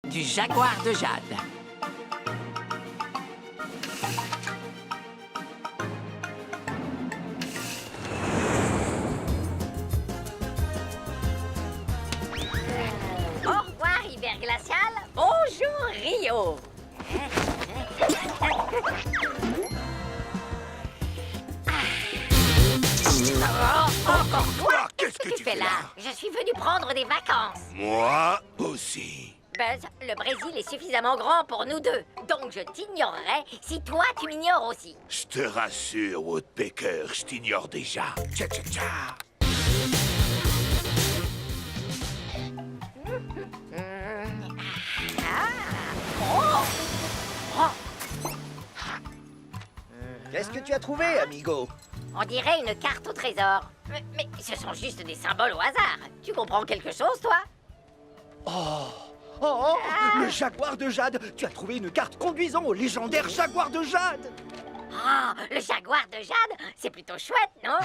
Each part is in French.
du jaguar de Jade. Au revoir, hiver glacial. Bonjour, Rio. Encore toi? Qu'est-ce que tu fais là? Je suis venu prendre des vacances. Moi aussi. Buzz, le Brésil est suffisamment grand pour nous deux. Donc je t'ignorerai si toi tu m'ignores aussi. Je te rassure, Woodpecker, je t'ignore déjà. Tcha tcha tcha. Qu'est-ce que tu as trouvé, amigo? On dirait une carte au trésor. Mais ce sont juste des symboles au hasard. Tu comprends quelque chose, toi? Oh, le jaguar de Jade! Tu as trouvé une carte conduisant au légendaire jaguar de Jade! Ah, le jaguar de Jade, c'est plutôt chouette, non?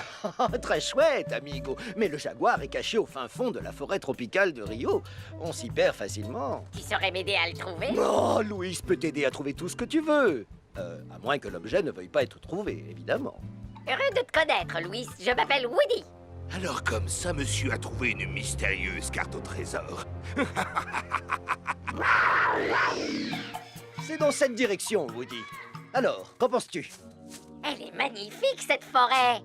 Très chouette, amigo. Mais le jaguar est caché au fin fond de la forêt tropicale de Rio. On s'y perd facilement. Tu saurais m'aider à le trouver? Oh, Louis peut t'aider à trouver tout ce que tu veux. À moins que l'objet ne veuille pas être trouvé, évidemment. Heureux de te connaître, Louis. Je m'appelle Woody. Alors comme ça, monsieur a trouvé une mystérieuse carte au trésor. C'est dans cette direction, Woody. Alors, qu'en penses-tu? Elle est magnifique, cette forêt.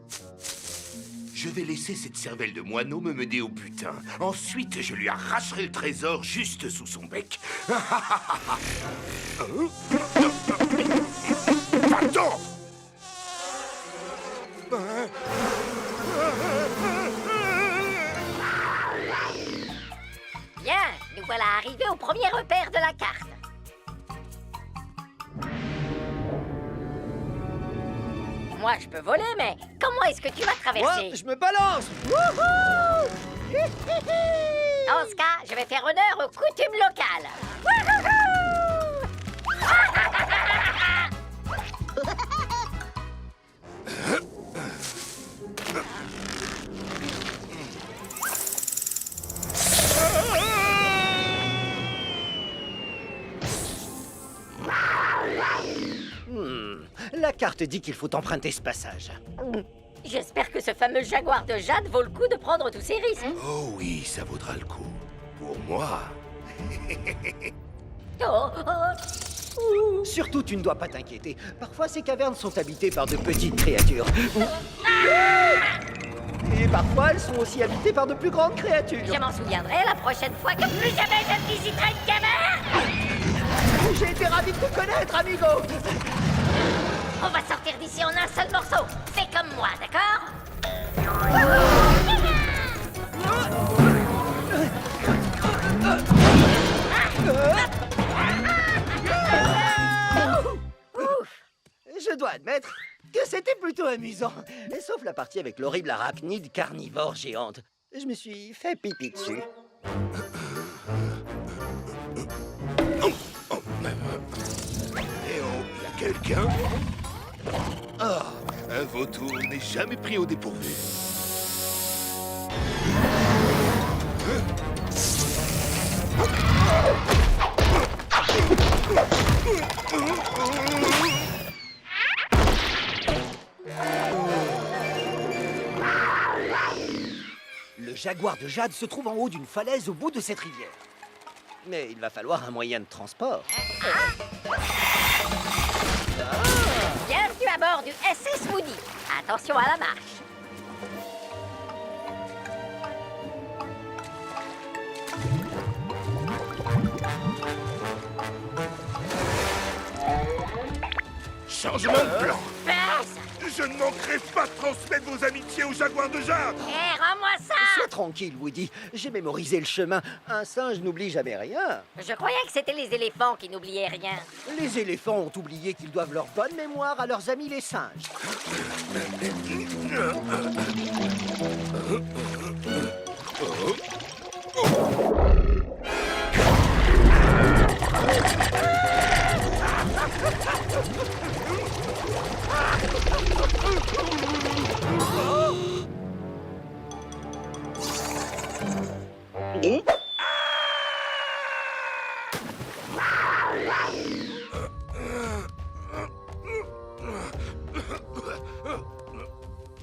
Je vais laisser cette cervelle de moineau me mener au butin. Ensuite, je lui arracherai le trésor juste sous son bec. Va-t'en! Bien, nous voilà arrivés au premier repère de la carte. Moi, je peux voler, mais comment est-ce que tu vas traverser? Moi, je me balance! Wouhou! Dans ce cas, je vais faire honneur aux coutumes locales. Wouhouhou! La carte dit qu'il faut emprunter ce passage. J'espère que ce fameux jaguar de Jade vaut le coup de prendre tous ces risques. Oh oui, ça vaudra le coup. Pour moi. Oh, oh. Surtout, tu ne dois pas t'inquiéter. Parfois, ces cavernes sont habitées par de petites créatures. Et parfois, elles sont aussi habitées par de plus grandes créatures. Je m'en souviendrai la prochaine fois que plus jamais je ne visiterai une caverne. J'ai été ravi de te connaître, amigo. On va sortir d'ici en un seul morceau. Fais comme moi, d'accord? Je dois admettre que c'était plutôt amusant. Sauf la partie avec l'horrible arachnide carnivore géante. Je me suis fait pipi dessus. Eh oh, y a quelqu'un? Ah, un vautour n'est jamais pris au dépourvu. Le jaguar de Jade se trouve en haut d'une falaise au bout de cette rivière. Mais il va falloir un moyen de transport. Bienvenue à bord du SS Woody. Attention à la marche. Changement de plan. Buzz! Je ne manquerai pas de transmettre vos amitiés au jaguar de Jade. Hé, rends-moi ça! Sois tranquille, Woody. J'ai mémorisé le chemin. Un singe n'oublie jamais rien. Je croyais que c'était les éléphants qui n'oubliaient rien. Les éléphants ont oublié qu'ils doivent leur bonne mémoire à leurs amis les singes.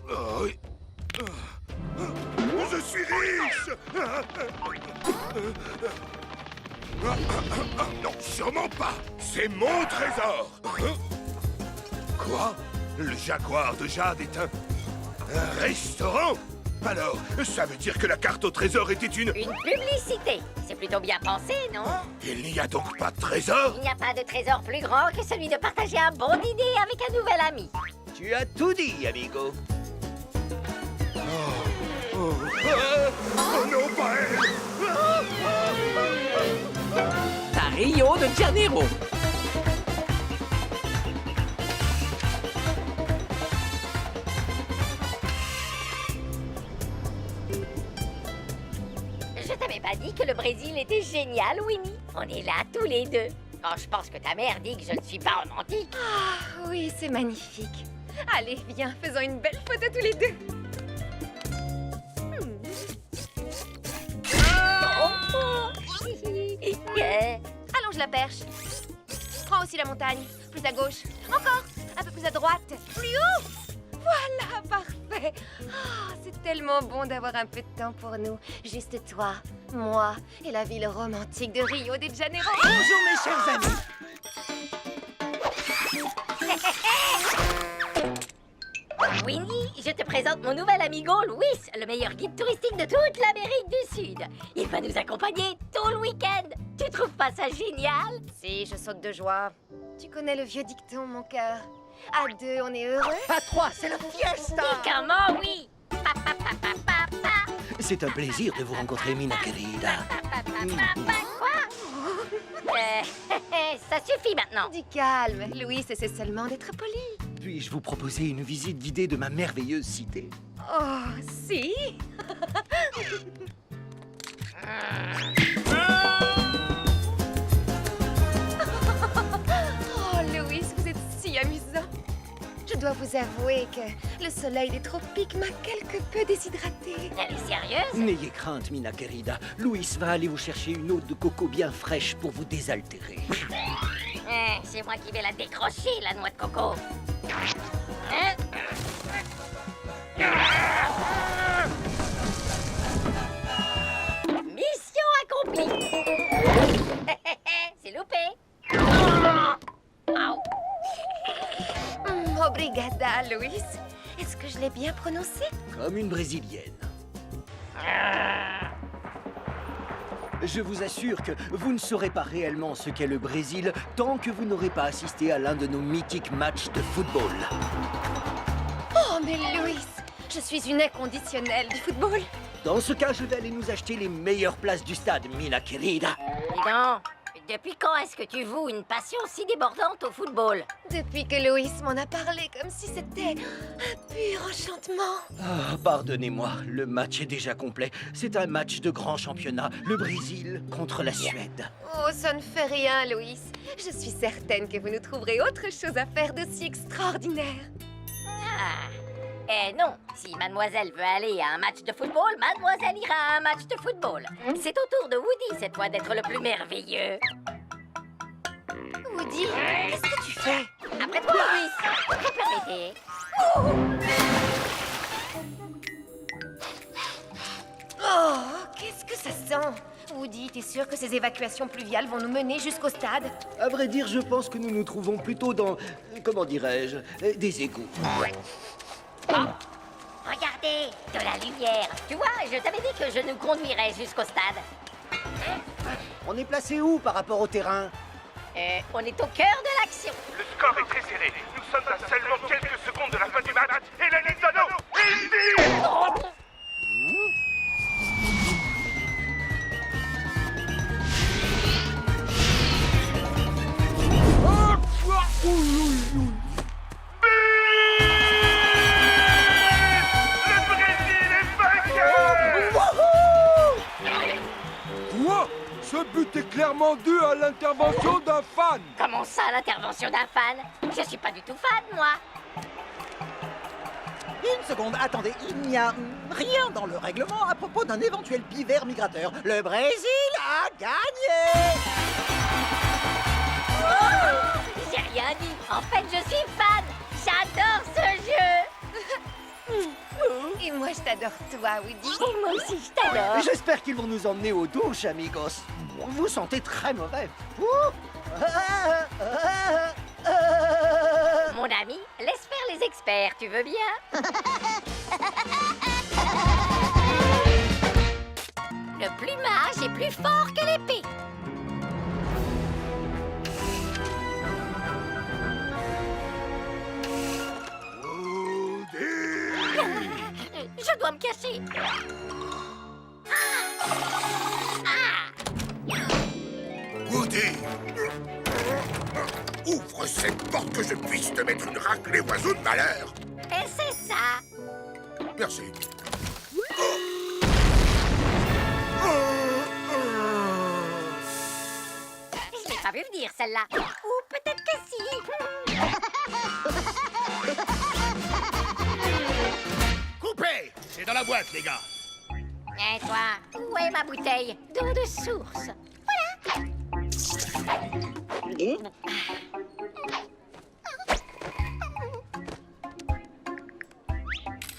Oh, oui. Je suis riche! Non, sûrement pas! C'est mon trésor! Quoi? Le Jaguar de Jade est un restaurant? Alors, ça veut dire que la carte au trésor était une publicité. C'est plutôt bien pensé, non? Il n'y a donc pas de trésor? Il n'y a pas de trésor plus grand que celui de partager un bon dîner avec un nouvel ami. Tu as tout dit, amigo. Oh non, pas elle! À Rio de Janeiro. Je t'avais pas dit que le Brésil était génial, Winnie. On est là tous les deux. Quand je pense que ta mère dit que je ne suis pas romantique. Ah, oui, c'est magnifique. Allez, viens, faisons une belle photo tous les deux. Allonge la perche. Prends aussi la montagne. Plus à gauche. Encore. Un peu plus à droite. Plus haut. Voilà, parfait. Oh, c'est tellement bon d'avoir un peu de temps pour nous. Juste toi, moi et la ville romantique de Rio de Janeiro. Bonjour, mes chers amis. Winnie, je te présente mon nouvel amigo Louis, le meilleur guide touristique de toute l'Amérique du Sud. Il va nous accompagner tout le week-end. Tu trouves pas ça génial? Si, je saute de joie. Tu connais le vieux dicton, mon cœur. À deux, on est heureux. À 3, c'est la fiesta. Dis comment oui. Pa, pa, pa, pa, pa, pa. C'est un plaisir de vous rencontrer, Mina querida. Quoi? Ça suffit maintenant. Du calme. Louis essaie seulement d'être poli. Puis-je vous proposer une visite guidée de ma merveilleuse cité? Oh, si. Oh, Louis, vous êtes si amusant. Je dois vous avouer que le soleil des tropiques m'a quelque peu déshydratée. Elle est sérieuse? N'ayez crainte, Mina querida. Louis va aller vous chercher une eau de coco bien fraîche pour vous désaltérer. C'est moi qui vais la décrocher, la noix de coco. Hein? Mission accomplie. C'est loupé. Au. Obrigada, Louis. Est-ce que je l'ai bien prononcé? Comme une brésilienne. Je vous assure que vous ne saurez pas réellement ce qu'est le Brésil tant que vous n'aurez pas assisté à l'un de nos mythiques matchs de football. Oh, mais Louis, je suis une inconditionnelle du football. Dans ce cas, je vais aller nous acheter les meilleures places du stade, Mina querida. Dis donc, depuis quand est-ce que tu voues une passion si débordante au football? Depuis que Louis m'en a parlé comme si c'était un pur enchantement. Ah, pardonnez-moi, le match est déjà complet. C'est un match de grand championnat, le Brésil contre la Suède. Oh, ça ne fait rien, Louis. Je suis certaine que vous nous trouverez autre chose à faire d'aussi extraordinaire. Ah. Eh non, si mademoiselle veut aller à un match de football, mademoiselle ira à un match de football. C'est au tour de Woody cette fois d'être le plus merveilleux. Woody, qu'est-ce que tu fais? Après toi, Louis, vous permettez? Oh, qu'est-ce que ça sent? Woody, t'es sûr que ces évacuations pluviales vont nous mener jusqu'au stade? À vrai dire, je pense que nous nous trouvons plutôt dans, comment dirais-je, des égouts. Oh, regardez, de la lumière. Tu vois, je t'avais dit que je nous conduirais jusqu'au stade. On est placé où par rapport au terrain? On est au cœur de l'action. Le score est très serré. Nous sommes à seulement quelques secondes de la fin du match. Et la Nintendo, il dit... Le Brésil est vainqueur! Quoi? Ce but est clairement dû à l'intervention d'un fan. Comment ça, l'intervention d'un fan? Je suis pas du tout fan, moi. Une seconde, attendez, il n'y a rien dans le règlement à propos d'un éventuel pivert migrateur. Le Brésil a gagné! t'adore toi, Woody. Et moi aussi, je t'adore. J'espère qu'ils vont nous emmener aux douches, amigos. Vous sentez très mauvais. Ouh. Mon ami, laisse faire les experts, tu veux bien? Le plumage est plus fort que l'épée. Je dois me cacher. Woody! Ouvre cette porte que je puisse te mettre une raclée, oiseau de malheur! Et c'est ça. Merci. Je l'ai pas vu venir, celle-là. Ou peut-être que si. Coupé! C'est dans la boîte, les gars! Et toi, où est ma bouteille d'eau de source?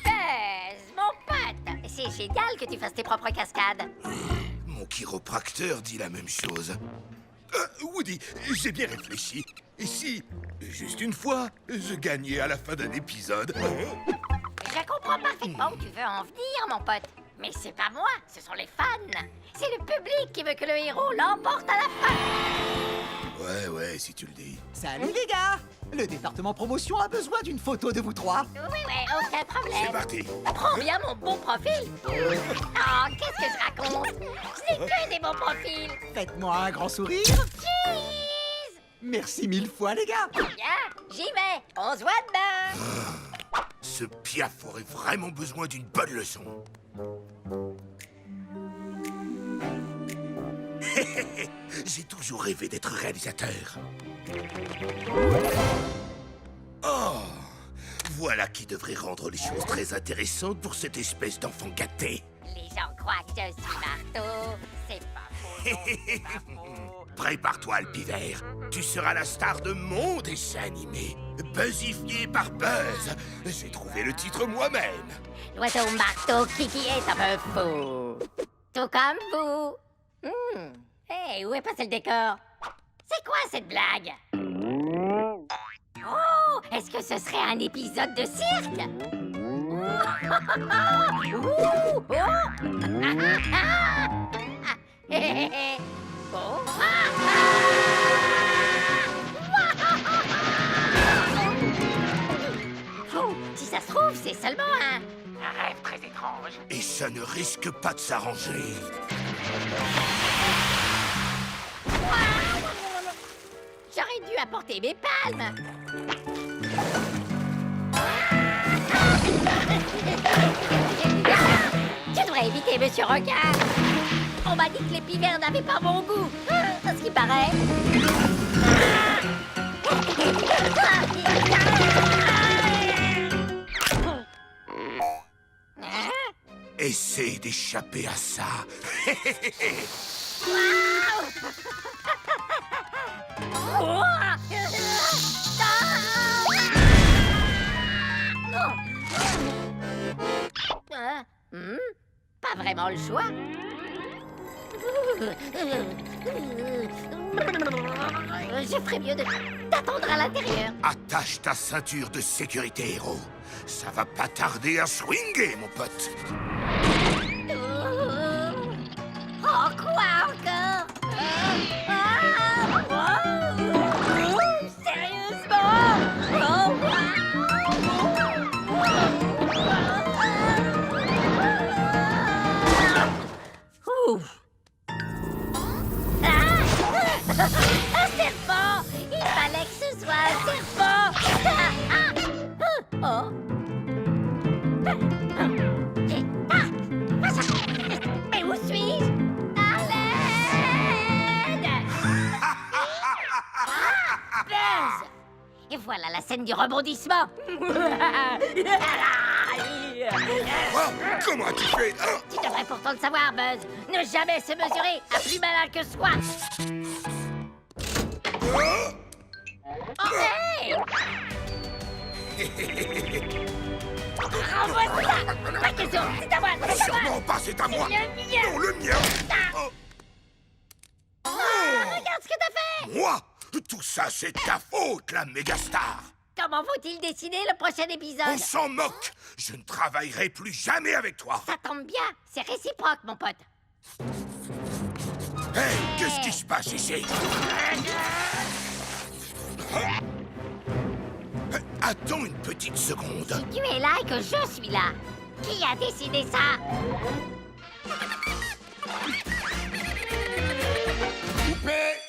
Buzz, mon pote, c'est génial que tu fasses tes propres cascades. Mon chiropracteur dit la même chose. Woody, j'ai bien réfléchi. Et si, juste une fois, je gagnais à la fin d'un épisode? Je comprends parfaitement où tu veux en venir, mon pote. Mais c'est pas moi, ce sont les fans. C'est le public qui veut que le héros l'emporte à la fin. Ouais, si tu le dis. Salut les gars! Le département promotion a besoin d'une photo de vous trois. Oui, aucun C'est problème. parti. Prends bien mon bon profil. Oh, qu'est-ce que je raconte? Je n'ai que des bons profils. Faites-moi un grand sourire. Cheese! Merci mille fois les gars. Bien, j'y vais. On se voit demain. Ce Piaf aurait vraiment besoin d'une bonne leçon. J'ai toujours rêvé d'être réalisateur. Oh, voilà qui devrait rendre les choses très intéressantes pour cette espèce d'enfant gâté. Les gens croient que je suis marteau. C'est pas faux. non, c'est pas faux. Prépare-toi, Alpivert. Tu seras la star de mon dessin animé. Buzzifié par Buzz. J'ai trouvé le titre moi-même. L'oiseau marteau Kiki est un peu fou. Tout comme vous. Hey, où est passé le décor? C'est quoi cette blague? Oh, est-ce que ce serait un épisode de cirque? Ouh, oh. Oh. Oh, si ça se trouve, c'est seulement un rêve très étrange. Et ça ne risque pas de s'arranger. J'aurais dû apporter mes palmes. Tu devrais éviter Monsieur Requin. On m'a dit que les pivers n'avaient pas bon goût. À ce qui paraît. Essaie d'échapper à ça. Pas vraiment le choix. Je ferais mieux d'attendre à l'intérieur. Attache ta ceinture de sécurité, héros. Ça va pas tarder à swinger, mon pote. Oh, quoi encore? Sérieusement? Un serpent! Il fallait que ce soit un serpent! Oh! Mais où suis-je? À l'aide! Buzz! Et voilà la scène du rebondissement! Oh, comment as-tu fait, hein? Tu devrais pourtant le savoir, Buzz! Ne jamais se mesurer à plus malin que soi! Oh, hey! Renvoie ça. Pas question, c'est à moi, c'est à moi. Non, pas c'est à moi. C'est le mien. Non, le mien. Oh. Regarde ce que t'as fait. Moi? Tout ça, c'est ta faute, la mégastar. Comment faut-il dessiner le prochain épisode? On s'en moque. Je ne travaillerai plus jamais avec toi. Ça tombe bien, c'est réciproque, mon pote. Hey, qu'est-ce qui se passe ici? Attends une petite seconde. Tu es là et que je suis là. Qui a décidé ça? Coupé.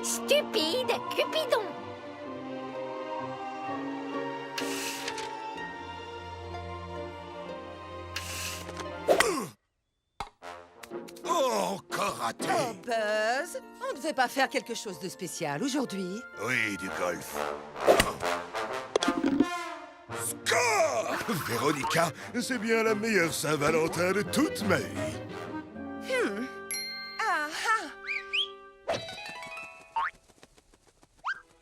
Stupide Cupidon. Oh, encore raté. Oh, Buzz, on ne devait pas faire quelque chose de spécial aujourd'hui. Oui, du golf. Score! Véronica, c'est bien la meilleure Saint-Valentin de toute ma vie.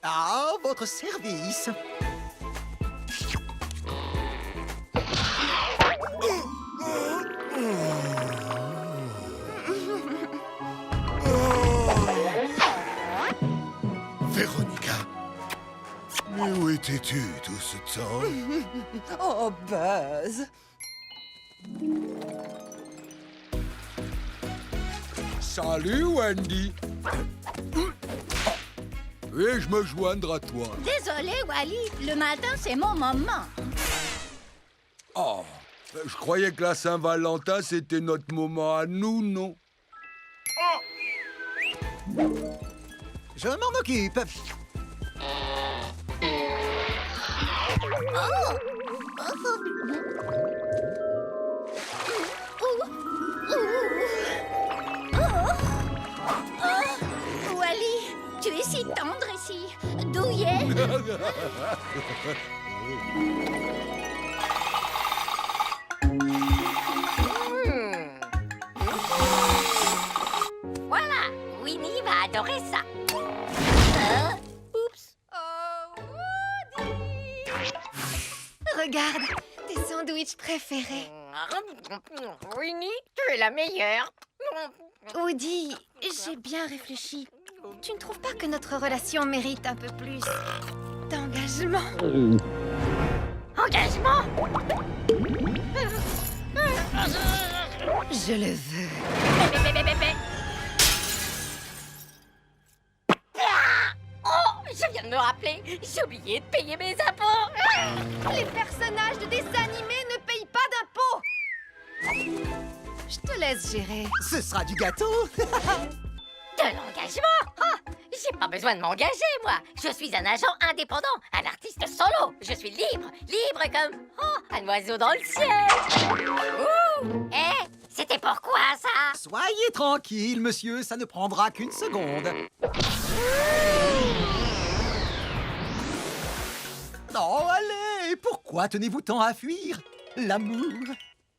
Ah, votre service. Véronica, mais où étais-tu tout ce temps? Oh, Buzz. Salut, Wendy. Puis-je me joindre à toi? Désolé, Wally, le matin, c'est mon moment. Oh, je croyais que la Saint-Valentin, c'était notre moment à nous, non? Je m'en occupe. Wally, tu es si tendre ici. Douillet. Voilà, Winnie va adorer ça. Oups. Oh, Woody! Regarde, tes sandwichs préférés. Winnie, tu es la meilleure. Woody, j'ai bien réfléchi. Tu ne trouves pas que notre relation mérite un peu plus d'engagement? Engagement. Je le veux. Oh, je viens de me rappeler, j'ai oublié de payer mes impôts. Les personnages de dessins animés ne payent pas d'impôts. Je te laisse gérer. Ce sera du gâteau. De l'engagement? Oh, j'ai pas besoin de m'engager, moi. Je suis un agent indépendant, un artiste solo. Je suis libre, libre comme un oiseau dans le ciel. Ouh! C'était pourquoi ça? Soyez tranquille, monsieur, ça ne prendra qu'une seconde. Oh, allez, pourquoi tenez-vous tant à fuir? L'amour.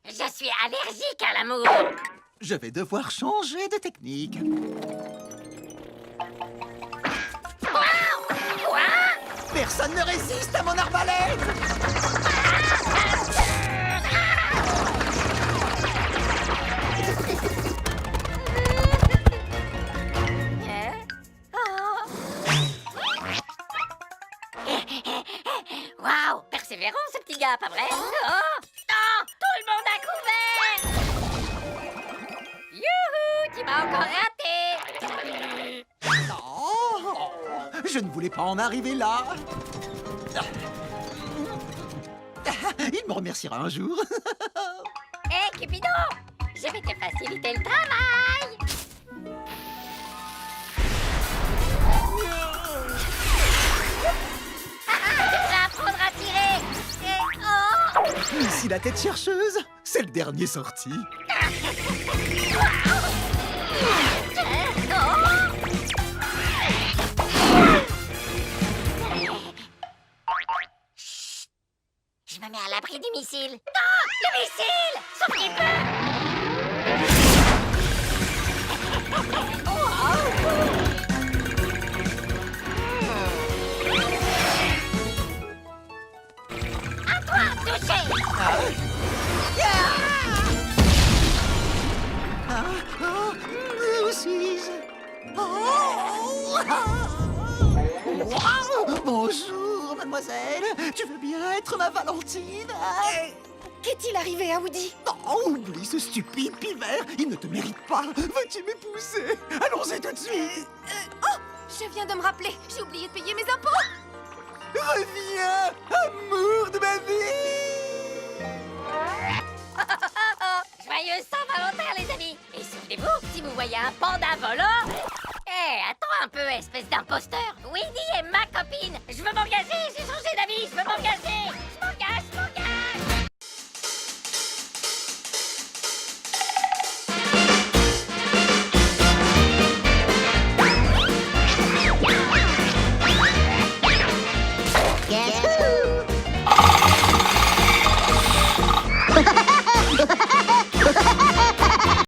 Je suis allergique à l'amour. Je vais devoir changer de technique. Quoi? Personne ne résiste à mon arbalète. Waouh, persévérant ce petit gars, pas vrai? Oh non, tout le monde a couvert. Youhou, tu m'as encore raté. Oh, je ne voulais pas en arriver là. Il me remerciera un jour. Hé, Cupidon, je vais te faciliter le travail. Tu vas apprendre à tirer. Ici la tête chercheuse, c'est le dernier sorti. missile. Non, le missile! Sauf qu'il peut! À toi, toucher! Où suis-je? Bonjour, mademoiselle. Tu veux bien être ma Valentine? Qu'est-il arrivé à Woody? Oh, oublie ce stupide pivert. Il ne te mérite pas. Veux-tu m'épouser? Allons-y tout de suite. Oh, je viens de me rappeler. J'ai oublié de payer mes impôts. Reviens, amour de ma vie. Joyeuse Saint-Valentin, les amis! Et souvenez-vous, si vous voyez un panda volant... attends un peu, espèce d'imposteur! Winnie est ma copine! Je veux m'engager, j'ai